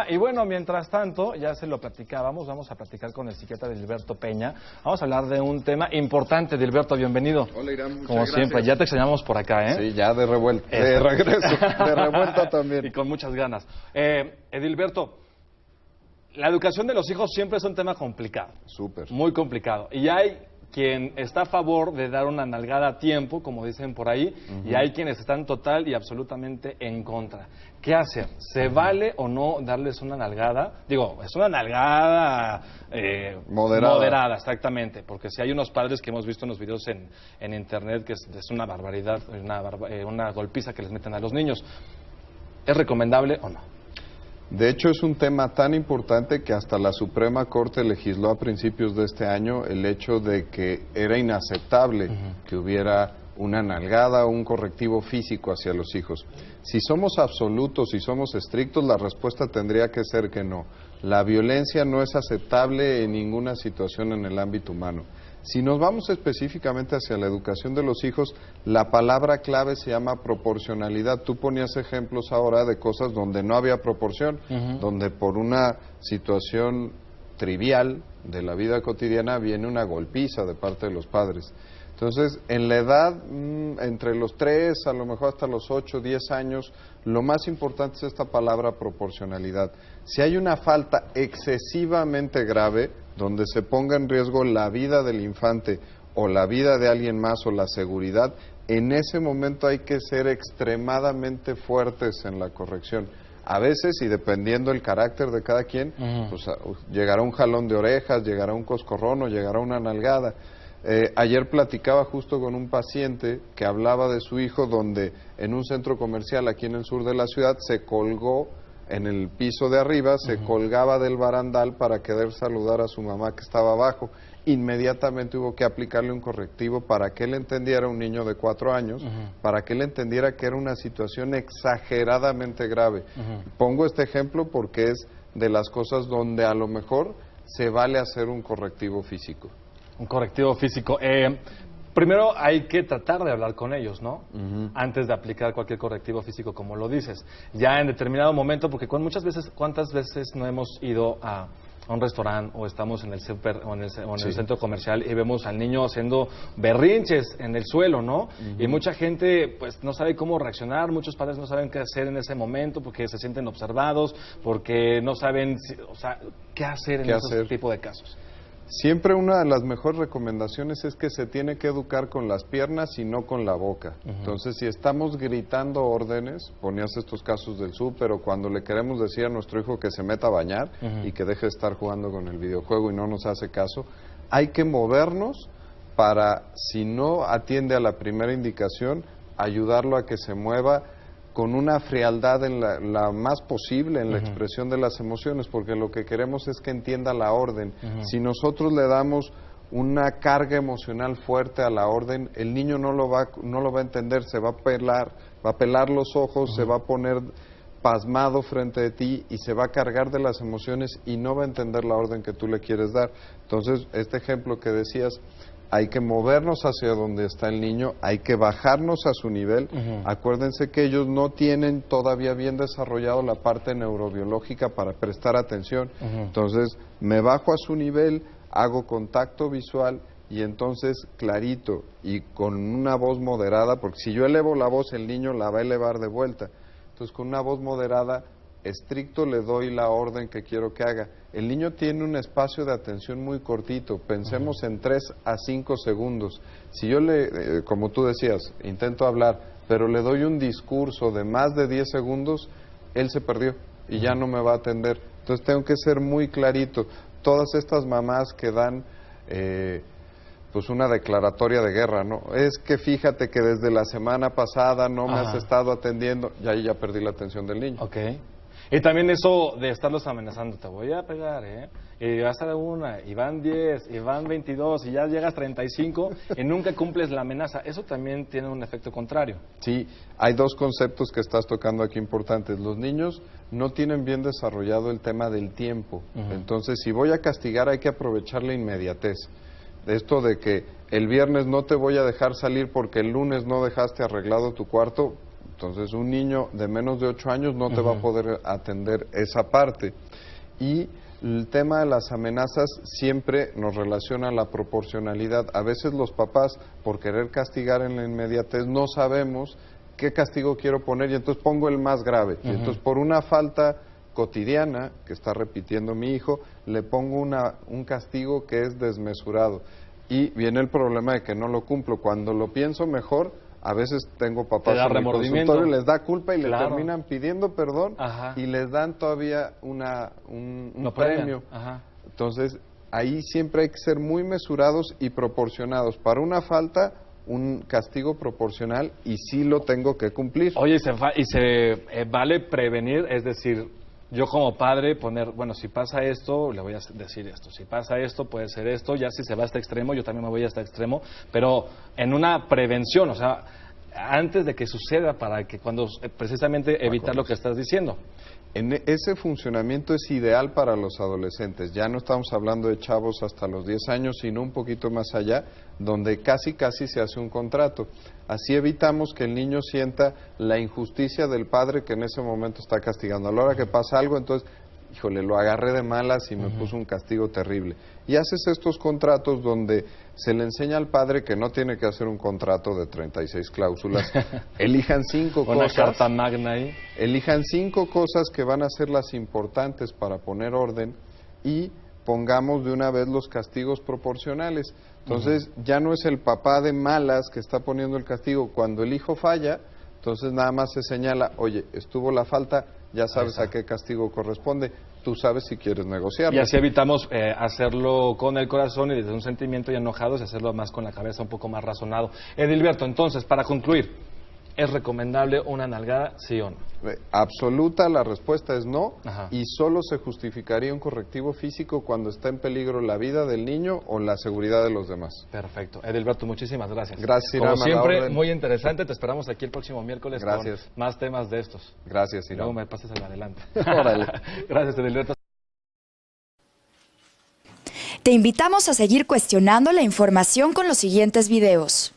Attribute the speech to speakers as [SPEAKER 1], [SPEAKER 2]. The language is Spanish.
[SPEAKER 1] Y bueno, mientras tanto, ya se lo platicábamos, vamos a platicar con el psiquiatra Edilberto Peña. Vamos a hablar de un tema importante. Edilberto, bienvenido.
[SPEAKER 2] Hola, Irán, muchas
[SPEAKER 1] Como
[SPEAKER 2] gracias.
[SPEAKER 1] siempre, ya te extrañamos por acá, ¿eh?
[SPEAKER 2] Sí, ya de revuelta, de regreso, de revuelta también.
[SPEAKER 1] Y con muchas ganas. Edilberto, la educación de los hijos siempre es un tema complicado.
[SPEAKER 2] Súper.
[SPEAKER 1] Muy complicado. Y hay quien está a favor de dar una nalgada a tiempo, como dicen por ahí, y hay quienes están total y absolutamente en contra. ¿Qué hacer? ¿Se vale o no darles una nalgada? Digo, es una nalgada moderada, exactamente, porque si hay unos padres que hemos visto en los videos en internet que es una barbaridad, una golpiza que les meten a los niños. ¿Es recomendable o no?
[SPEAKER 2] De hecho, es un tema tan importante que hasta la Suprema Corte legisló a principios de este año el hecho de que era inaceptable que hubiera una nalgada o un correctivo físico hacia los hijos. Si somos absolutos, si somos estrictos, la respuesta tendría que ser que no. La violencia no es aceptable en ninguna situación en el ámbito humano. Si nos vamos específicamente hacia la educación de los hijos, la palabra clave se llama proporcionalidad. Tú ponías ejemplos ahora de cosas donde no había proporción, donde por una situación trivial de la vida cotidiana viene una golpiza de parte de los padres. Entonces, en la edad, entre los 3, a lo mejor hasta los 8, 10 años, lo más importante es esta palabra proporcionalidad. Si hay una falta excesivamente grave, donde se ponga en riesgo la vida del infante o la vida de alguien más o la seguridad, en ese momento hay que ser extremadamente fuertes en la corrección. A veces, y dependiendo el carácter de cada quien, pues llegará un jalón de orejas, llegará un coscorrón o llegará una nalgada. Ayer platicaba justo con un paciente que hablaba de su hijo donde en un centro comercial aquí en el sur de la ciudad se colgó en el piso de arriba, se colgaba del barandal para querer saludar a su mamá que estaba abajo. Inmediatamente hubo que aplicarle un correctivo para que él entendiera, un niño de 4 años, para que él entendiera que era una situación exageradamente grave. Pongo este ejemplo porque es de las cosas donde a lo mejor se vale hacer un correctivo físico.
[SPEAKER 1] Un correctivo físico. Primero hay que tratar de hablar con ellos, ¿no? Antes de aplicar cualquier correctivo físico, como lo dices. Ya en determinado momento, porque ¿cuántas veces no hemos ido a un restaurante o estamos en el súper o en el centro comercial y vemos al niño haciendo berrinches en el suelo, ¿no? Y mucha gente pues no sabe cómo reaccionar, muchos padres no saben qué hacer en ese momento porque se sienten observados, porque no saben, qué hacer en ese tipo de casos.
[SPEAKER 2] Siempre una de las mejores recomendaciones es que se tiene que educar con las piernas y no con la boca. Entonces, si estamos gritando órdenes, ponías estos casos del súper, o cuando le queremos decir a nuestro hijo que se meta a bañar y que deje de estar jugando con el videojuego y no nos hace caso, hay que movernos para, si no atiende a la primera indicación, ayudarlo a que se mueva con una frialdad en la más posible en la expresión de las emociones, porque lo que queremos es que entienda la orden. Si nosotros le damos una carga emocional fuerte a la orden, el niño no lo va a entender, se va a pelar los ojos, se va a poner pasmado frente a ti y se va a cargar de las emociones y no va a entender la orden que tú le quieres dar. Entonces, este ejemplo que decías, hay que movernos hacia donde está el niño, hay que bajarnos a su nivel. Acuérdense que ellos no tienen todavía bien desarrollado la parte neurobiológica para prestar atención. Entonces, me bajo a su nivel, hago contacto visual y entonces clarito y con una voz moderada, porque si yo elevo la voz, el niño la va a elevar de vuelta. Entonces, con una voz moderada, estricto, le doy la orden que quiero que haga. El niño tiene un espacio de atención muy cortito, pensemos en 3 a 5 segundos. Si yo como tú decías, intento hablar, pero le doy un discurso de más de 10 segundos, él se perdió y ya no me va a atender. Entonces tengo que ser muy clarito. Todas estas mamás que dan pues una declaratoria de guerra, ¿no? Es que fíjate que desde la semana pasada no me has estado atendiendo, ya perdí la atención del niño.
[SPEAKER 1] Y también eso de estarlos amenazando, te voy a pegar, y vas a dar una, y van 10, y van 22, y ya llegas 35, y nunca cumples la amenaza. Eso también tiene un efecto contrario.
[SPEAKER 2] Sí, hay dos conceptos que estás tocando aquí importantes. Los niños no tienen bien desarrollado el tema del tiempo. Entonces, si voy a castigar, hay que aprovechar la inmediatez. Esto de que el viernes no te voy a dejar salir porque el lunes no dejaste arreglado tu cuarto, Entonces un niño de menos de 8 años no te va a poder atender esa parte. Y el tema de las amenazas siempre nos relaciona a la proporcionalidad. A veces los papás, por querer castigar en la inmediatez, no sabemos qué castigo quiero poner y entonces pongo el más grave. Y entonces por una falta cotidiana que está repitiendo mi hijo, le pongo un castigo que es desmesurado. Y viene el problema de que no lo cumplo. Cuando lo pienso mejor, a veces tengo papás en mi consultorio, les da culpa y le terminan pidiendo perdón y les dan todavía un premio. Entonces, ahí siempre hay que ser muy mesurados y proporcionados. Para una falta, un castigo proporcional y sí lo tengo que cumplir.
[SPEAKER 1] Oye, vale prevenir, es decir, yo como padre poner, bueno, si pasa esto, le voy a decir esto, si pasa esto, puede ser esto, ya si se va a este extremo, yo también me voy a este extremo, pero en una prevención, o sea, antes de que suceda, para que cuando precisamente evitar lo que estás diciendo.
[SPEAKER 2] Ese funcionamiento es ideal para los adolescentes. Ya no estamos hablando de chavos hasta los 10 años, sino un poquito más allá, donde casi se hace un contrato. Así evitamos que el niño sienta la injusticia del padre que en ese momento está castigando. A la hora que pasa algo, entonces, híjole, lo agarré de malas y me puso un castigo terrible. Y haces estos contratos donde se le enseña al padre que no tiene que hacer un contrato de 36 cláusulas. Elijan 5 cosas.
[SPEAKER 1] Una carta magna ahí.
[SPEAKER 2] Elijan 5 cosas que van a ser las importantes para poner orden y pongamos de una vez los castigos proporcionales. Entonces, ya no es el papá de malas que está poniendo el castigo. Cuando el hijo falla, entonces nada más se señala, oye, estuvo la falta, ya sabes a qué castigo corresponde, tú sabes si quieres negociarlo.
[SPEAKER 1] Y así evitamos hacerlo con el corazón y desde un sentimiento y enojados y hacerlo más con la cabeza, un poco más razonado. Edilberto, entonces, para concluir, ¿es recomendable una nalgada, sí o no?
[SPEAKER 2] Absoluta, la respuesta es no, y solo se justificaría un correctivo físico cuando está en peligro la vida del niño o la seguridad de los demás.
[SPEAKER 1] Perfecto. Edilberto, muchísimas gracias.
[SPEAKER 2] Gracias,
[SPEAKER 1] Como
[SPEAKER 2] Irama,
[SPEAKER 1] siempre, muy interesante. Te esperamos aquí el próximo miércoles con más temas de estos.
[SPEAKER 2] Gracias, Irama.
[SPEAKER 1] Luego me pases al adelante.
[SPEAKER 2] Órale.
[SPEAKER 1] Gracias, Edilberto.
[SPEAKER 3] Te invitamos a seguir cuestionando la información con los siguientes videos.